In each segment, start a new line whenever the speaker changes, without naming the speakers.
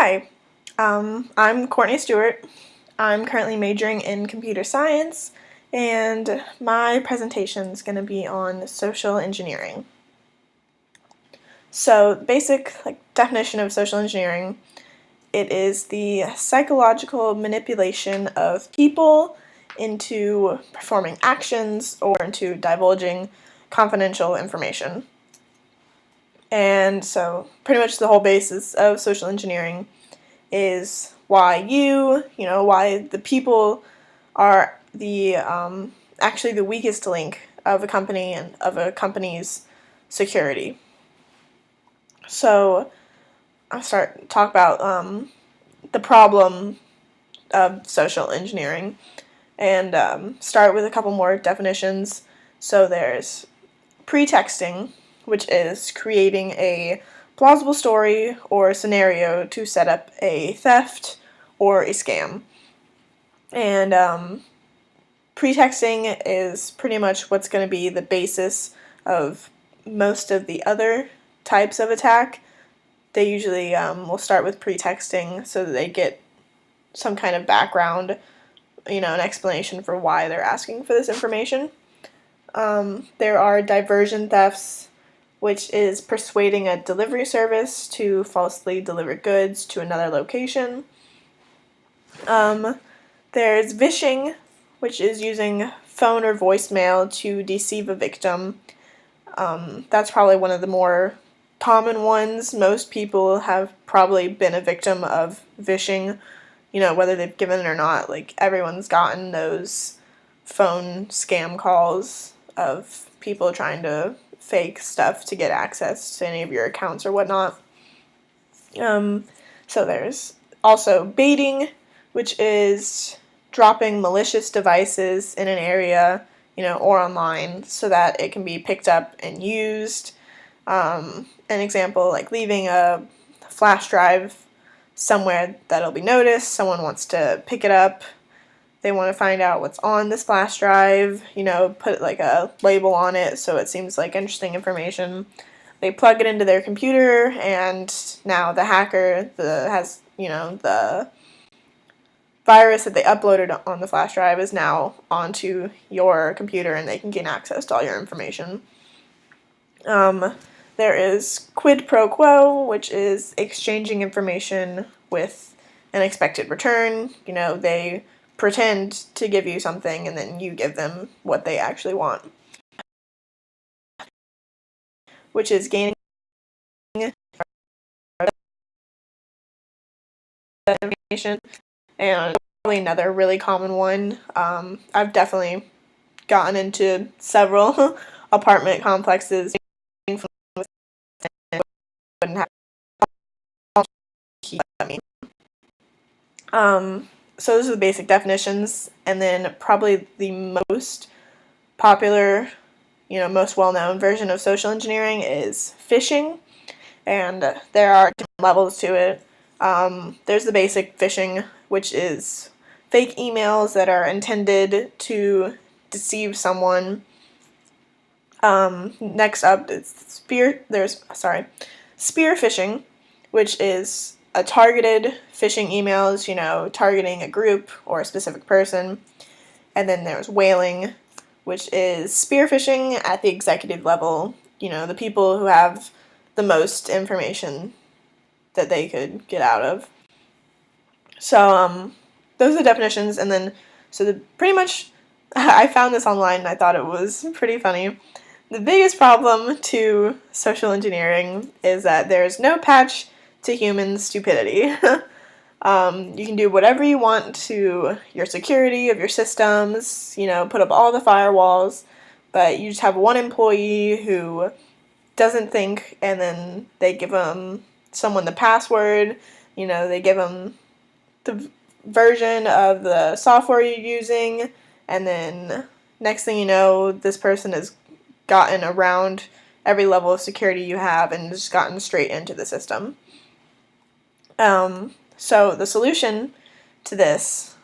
Hi, I'm Courtney Stewart. I'm currently majoring in computer science, and my presentation is going to be on social engineering. So, basic definition of social engineering: it is the psychological manipulation of people into performing actions or into divulging confidential information. And so, pretty much the whole basis of social engineering is why why the people are actually the weakest link of a company and of a company's security. So I'll talk about the problem of social engineering and start with a couple more definitions. So there's pretexting, which is creating a plausible story or scenario to set up a theft or a scam. And pretexting is pretty much what's going to be the basis of most of the other types of attack. They usually will start with pretexting so that they get some kind of background, an explanation for why they're asking for this information. There are diversion thefts, which is persuading a delivery service to falsely deliver goods to another location. There's vishing, which is using phone or voicemail to deceive a victim. That's probably one of the more common ones. Most people have probably been a victim of vishing, whether they've given it or not. Everyone's gotten those phone scam calls of people trying to fake stuff to get access to any of your accounts or whatnot. So there's also baiting, which is dropping malicious devices in an area, or online so that it can be picked up and used. An example, leaving a flash drive somewhere that'll be noticed. Someone wants to pick it up. They want to find out what's on this flash drive, put a label on it so it seems like interesting information. They plug it into their computer, and now the hacker has the virus that they uploaded on the flash drive is now onto your computer, and they can gain access to all your information. There is quid pro quo, which is exchanging information with an expected return. They pretend to give you something, and then you give them what they actually want, which is gaining information. And probably another really common one. I've definitely gotten into several apartment complexes. So those are the basic definitions, and then probably the most popular, most well-known version of social engineering is phishing, and there are different levels to it. There's the basic phishing, which is fake emails that are intended to deceive someone. Next up is spear phishing, which is a targeted phishing emails, targeting a group or a specific person. And then there's whaling, which is spear phishing at the executive level, the people who have the most information that they could get out of. So those are the definitions, and then pretty much I found this online and I thought it was pretty funny. The biggest problem to social engineering is that there's no patch to human stupidity. You can do whatever you want to your security of your systems, put up all the firewalls, but you just have one employee who doesn't think, and then they give them someone the password, they give them the version of the software you're using, and then next thing you know, this person has gotten around every level of security you have and just gotten straight into the system. So the solution to this,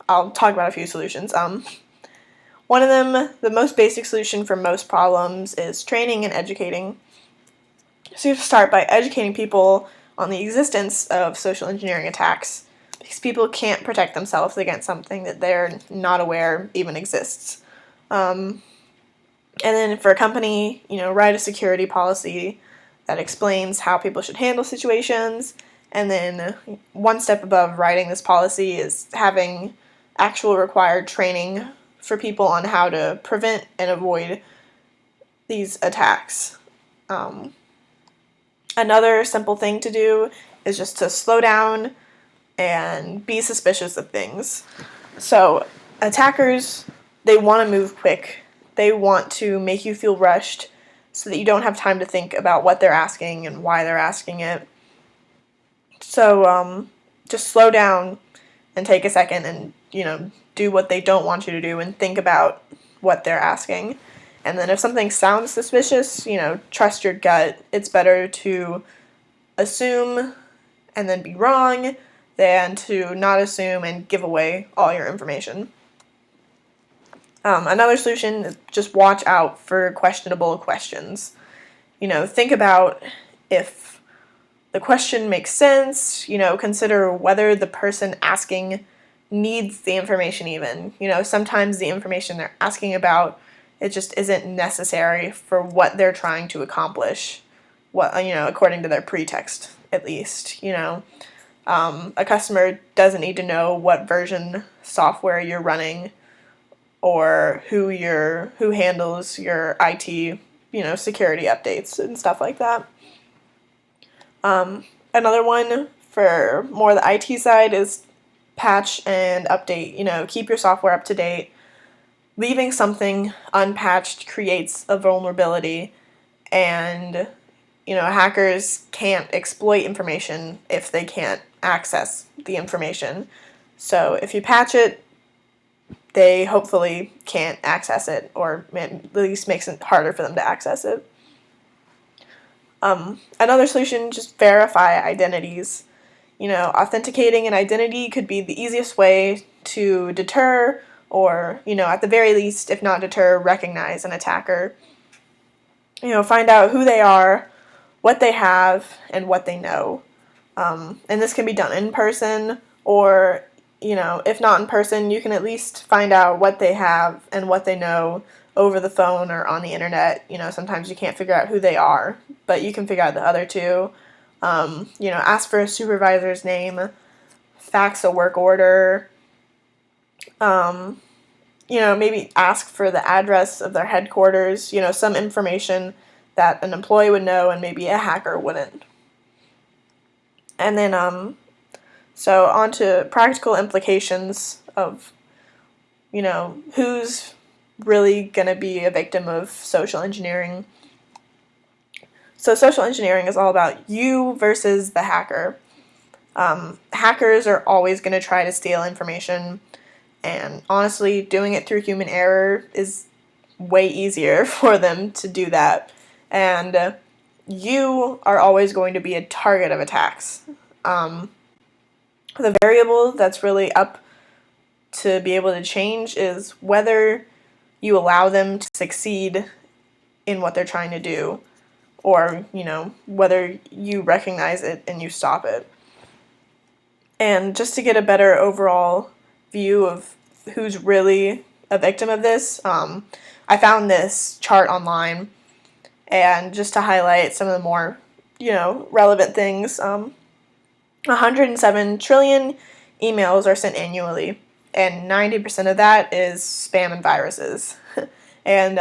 I'll talk about a few solutions. One of them, the most basic solution for most problems, is training and educating. So you have to start by educating people on the existence of social engineering attacks, because people can't protect themselves against something that they're not aware even exists. And then for a company, write a security policy that explains how people should handle situations. And then one step above writing this policy is having actual required training for people on how to prevent and avoid these attacks. Another simple thing to do is just to slow down and be suspicious of things. So attackers, they want to move quick. They want to make you feel rushed so that you don't have time to think about what they're asking and why they're asking it. So just slow down and take a second and, do what they don't want you to do and think about what they're asking. And then if something sounds suspicious, trust your gut. It's better to assume and then be wrong than to not assume and give away all your information. Another solution is just watch out for questionable questions. Think about if the question makes sense, consider whether the person asking needs the information even. Sometimes the information they're asking about, it just isn't necessary for what they're trying to accomplish, according to their pretext, at least. A customer doesn't need to know what version software you're running or who handles your IT, security updates and stuff like that. Another one for more the IT side is patch and update. Keep your software up to date. Leaving something unpatched creates a vulnerability, and hackers can't exploit information if they can't access the information. So if you patch it, they hopefully can't access it, or at least makes it harder for them to access it. Another solution, just verify identities. Authenticating an identity could be the easiest way to deter, or, at the very least, if not deter, recognize an attacker. Find out who they are, what they have, and what they know. And this can be done in person, or, if not in person, you can at least find out what they have and what they know over the phone or on the internet. Sometimes you can't figure out who they are, but you can figure out the other two. Ask for a supervisor's name, fax a work order, maybe ask for the address of their headquarters, some information that an employee would know and maybe a hacker wouldn't. And then, so on to practical implications of, who's really going to be a victim of social engineering. So social engineering is all about you versus the hacker. Hackers are always going to try to steal information, and honestly, doing it through human error is way easier for them to do that. And you are always going to be a target of attacks. The variable that's really up to be able to change is whether you allow them to succeed in what they're trying to do, or, whether you recognize it and you stop it. And just to get a better overall view of who's really a victim of this, I found this chart online, and just to highlight some of the more, relevant things, 107 trillion emails are sent annually, and 90% of that is spam and viruses. And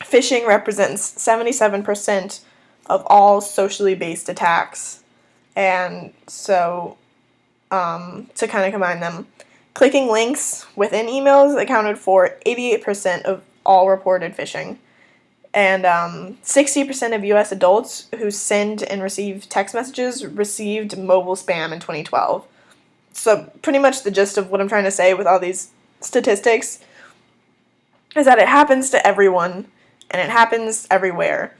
phishing represents 77% of all socially based attacks. And so, to kind of combine them, clicking links within emails accounted for 88% of all reported phishing. And 60% of U.S. adults who send and receive text messages received mobile spam in 2012. So pretty much the gist of what I'm trying to say with all these statistics is that it happens to everyone, and it happens everywhere.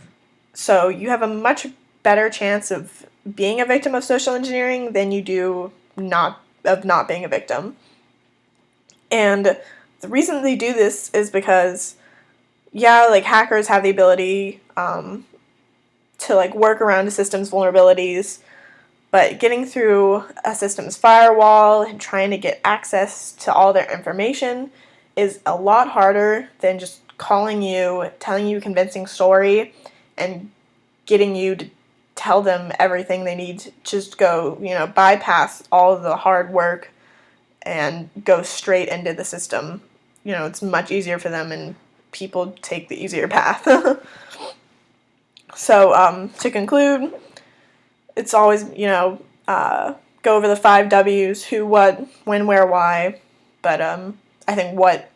So you have a much better chance of being a victim of social engineering than you do not being a victim. And the reason they do this is because, hackers have the ability to like work around a system's vulnerabilities, but getting through a system's firewall and trying to get access to all their information is a lot harder than just calling you, telling you a convincing story, and getting you to tell them everything they need to just go, bypass all of the hard work and go straight into the system. It's much easier for them, and people take the easier path. So, to conclude, it's always, go over the 5 W's: who, what, when, where, why. But I think what,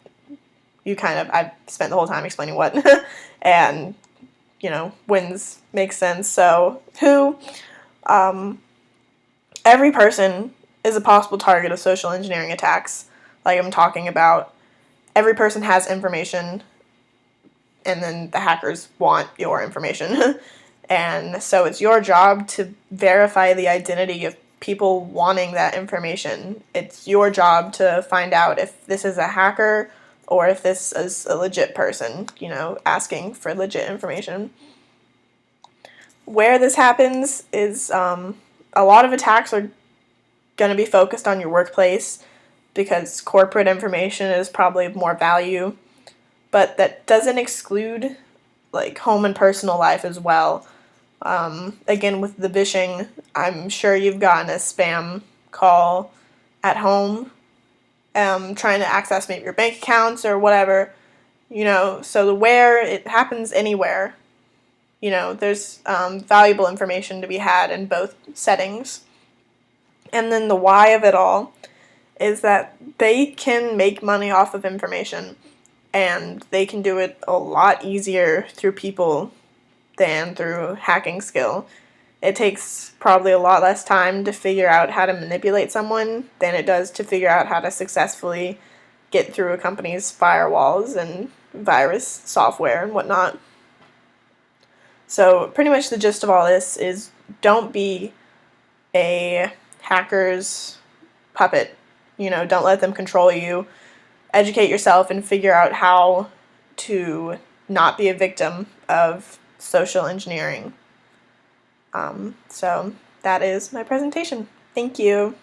I've spent the whole time explaining what, and, when's makes sense. So, who, every person is a possible target of social engineering attacks, like I'm talking about. Every person has information, and then the hackers want your information. And so it's your job to verify the identity of people wanting that information. It's your job to find out if this is a hacker or if this is a legit person, asking for legit information. Where this happens is a lot of attacks are going to be focused on your workplace because corporate information is probably of more value, but that doesn't exclude like home and personal life as well. Again, with the vishing, I'm sure you've gotten a spam call at home trying to access maybe your bank accounts or whatever, so the where, it happens anywhere. There's valuable information to be had in both settings. And then the why of it all is that they can make money off of information, and they can do it a lot easier through people than through hacking skill. It takes probably a lot less time to figure out how to manipulate someone than it does to figure out how to successfully get through a company's firewalls and virus software and whatnot. So pretty much the gist of all this is don't be a hacker's puppet. Don't let them control you. Educate yourself and figure out how to not be a victim of social engineering. So that is my presentation. Thank you.